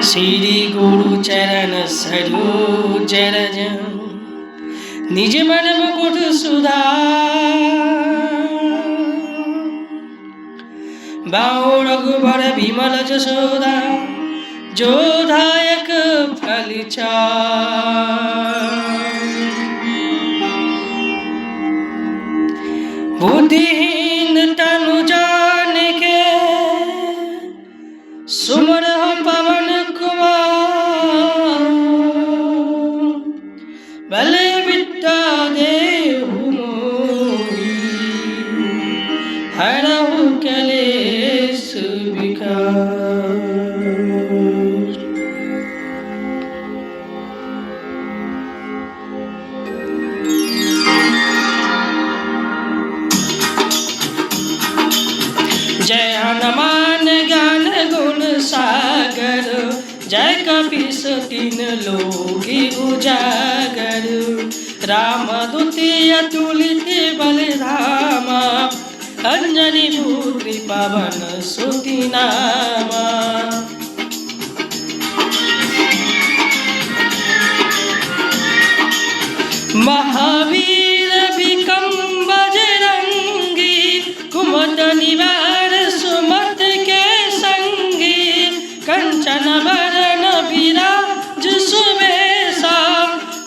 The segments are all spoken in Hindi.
श्री गुरु चरण सरोज रज निज मन मुकुट सुधार बाओ रघुबर विमल जसोदा जोधायक फल बुद्धिहीन तनु जान के सुमर पवन कुमार भले विद्या देहु मोहि हरहु कलेश विकार। जय हनुमान ज्ञान गुण सागर जय कपीस तीन लोकी उजागर राम दूती अतुलित बल धामा अंजनी पुत्री पवन सुति नामा। महावीर विक्रम बजरंगी कुमत निवार सुमत के संगी कंचन बरन विराज सुबेसा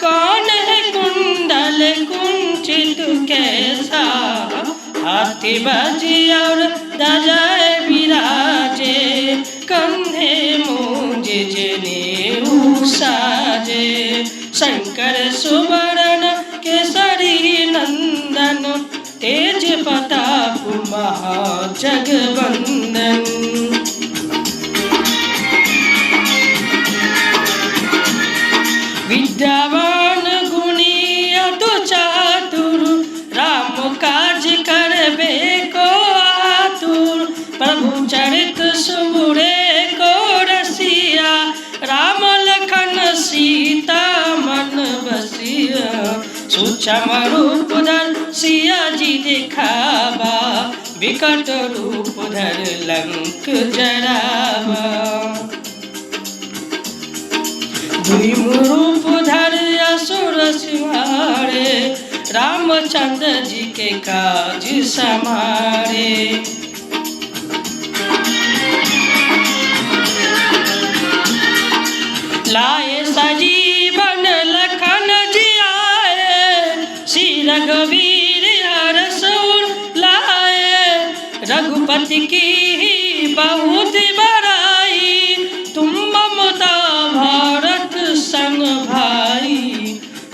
कान्हे कुंडल कुंचित कैसा हाथी बाजी और ध्वजा विराजे कंधे मूंज जनेऊ साजे शंकर सुवर्ण केसरी नंदन तेज प्रताप महाजगवंदन। विद्यावान गुणी अतु चातुर राम काज करबे को आतुर प्रभु चरित सुबुरे को रसिया राम लखन सीता मन बसिया सूक्ष्म रूप धर सिया जी दिखावा विकट रूप धर लंक जरावा भीम रूप धर असुर संहारे रामचंद्र जी के काज समारे। लाए सजीवन लखन जी आए श्री रघुवीर हरष उर लाए रघुपति की बहुत बड़ाई तुम ममता भारत संग भाई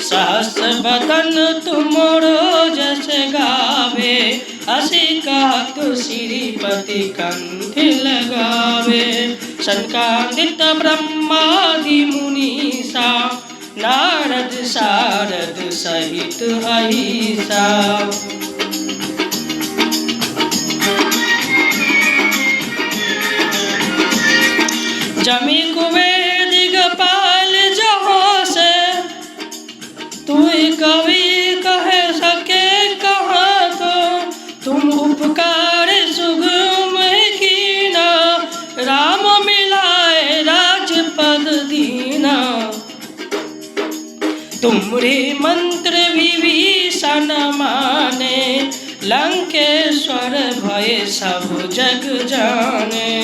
सहस बदन तुमरो जस गावे असी कहत श्रीपति कंठ लगावे संकादित ब्रह्मादि मुनीसा नारद सारद सहित अहिसा। जमी कुबेर दिगपाल जहो से तू कवि कह सके कहाँ तो तुम उपकार सुगम कीना राम मिलाए राजपद दीना तुमरे मंत्र विभीषण माने लंकेश्वर भय सब जग जाने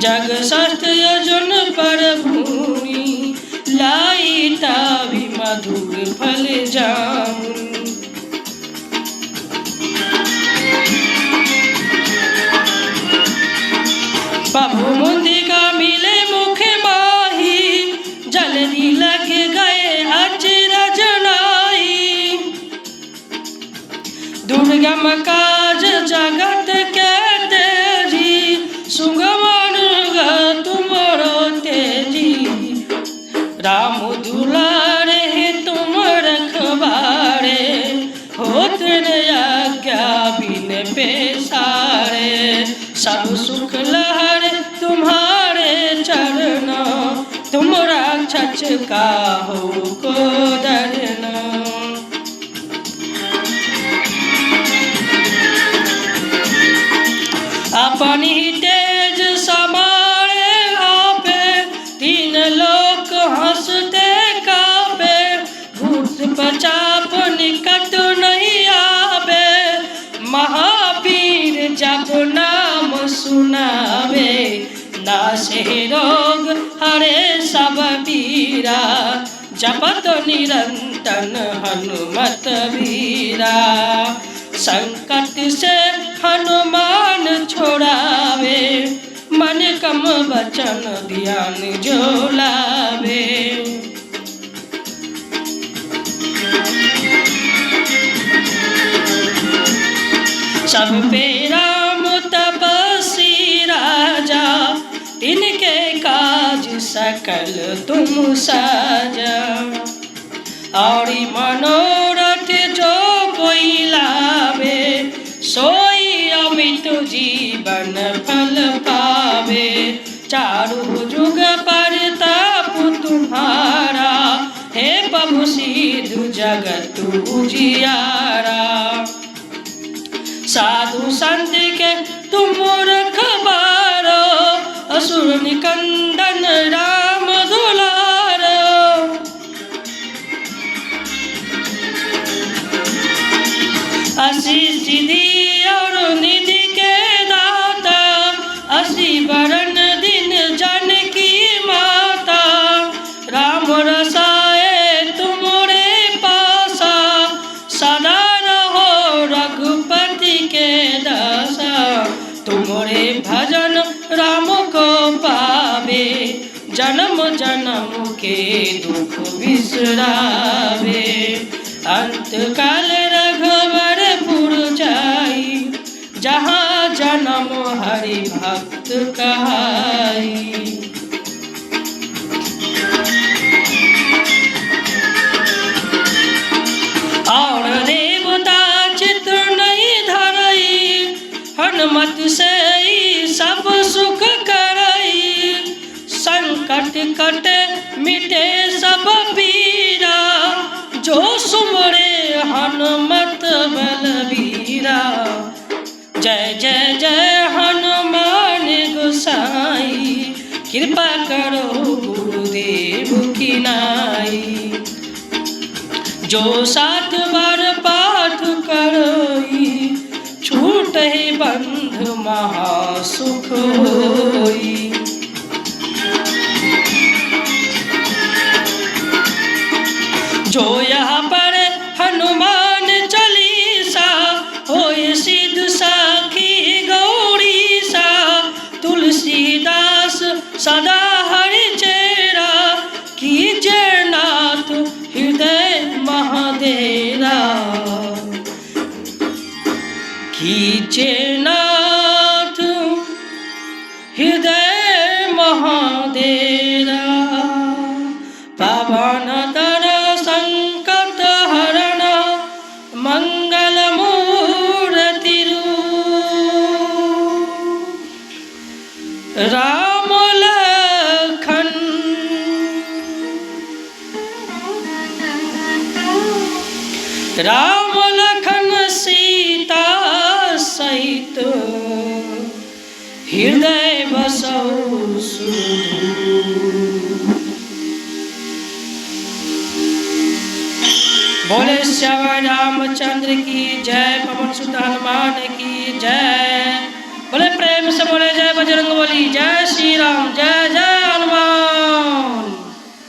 जग सत्य अर्जुन पर भूमि लाई तावी मधुर फल जामुन। प्रभु मुंदिका मिले मुख माही जल्दी लग गए अचरज नाई दुर्गम काज जगत के तेजी सुगम तुमरो तेजी राम दुलारे तुम रखबारे होत आज्ञा बिन पेसारे सब सुख लहर तुम्हारे चरण तुम राक्षस का हो को डरना। अपनी तेज समारे आपे नासे रोग हरे सब पीरा, जपत निरंतर हनुमत वीरा। संकट से हनुमान छोड़ावे, मन कम वचन ध्यान जो लावे। सब पे राम तपस्वी राजा, तिनके काज सकल तुम साजा। और मनोरथ जो कोई लावे, सोई अमित जीवन फल पावे। चारु जुग परताप तुम्हारा, हे प्रभु सिद्ध जगत उजियारा। साधु संत के तुम रखवारो, असुर निकंदन राम दुलारो। आशीष सिद्धि और निधि के दाता, असी वरण दिन जानकी माता। राम रसाए तुमरे पासा, सदा रहो रघुपति के दासा। तुमरे भजन राम को पावे, जन्म जन्म के दुख बिसरावे। अंत काल रघुवरपुर जाई, जहाँ जन्म हरि भक्त कहाई। और देवता चित्र नहीं धरई, हनुमत से सब सुख करई। संकट कटे मिटे सब पीरा, जो सुमरे हनुमत बलबीरा। जय जय जय हनुमान गोसाई, कृपा करो गुरुदेव की नाई। जो 7 बार पाठ करई, छूटे बंध महासुख होई। जो यहाँ पर हनुमान चालीसा, होए सिद्ध साखी गौरीसा। तुलसीदास सदा हरि चेरा, कीजय नाथ हृदय महादेरा। कीजय नाथ हृदय महादेरा। पावन तर संकट हरण, मंगल मूर्ति राम लखन। राम लखन सीता सहित, हृदय बसौ सुधू। बोले श्यामा रामचंद्र की जय, पवन सुत हनुमान की जय। बोले प्रेम से बोले जय बजरंग बली। जय श्री राम जय।